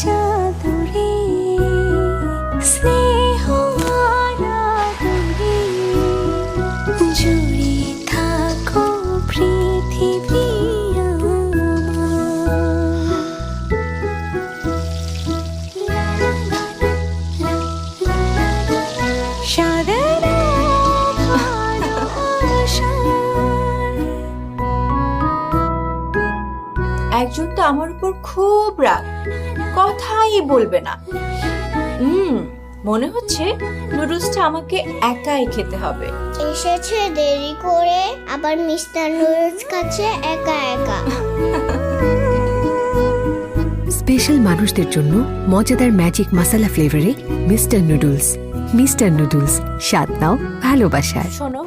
চাদরে স্নেহ আর আদরে জুড়ে থাকো পৃথিবী একজন তো আমার উপর খুব রাগ, কথাই বলবে না। মনে হচ্ছে নুডলসটা আমাকে একাই খেতে হবে। এসেছে দেরি করে, আবার মিস্টার নুডলস খাচ্ছে একা একা। স্পেশাল মানুষদের জন্য মজাদার ম্যাজিক মশলা ফ্লেভারে মিস্টার নুডলস। মিস্টার নুডলস, স্বাদ নাও ভালোবাসার। শোনো,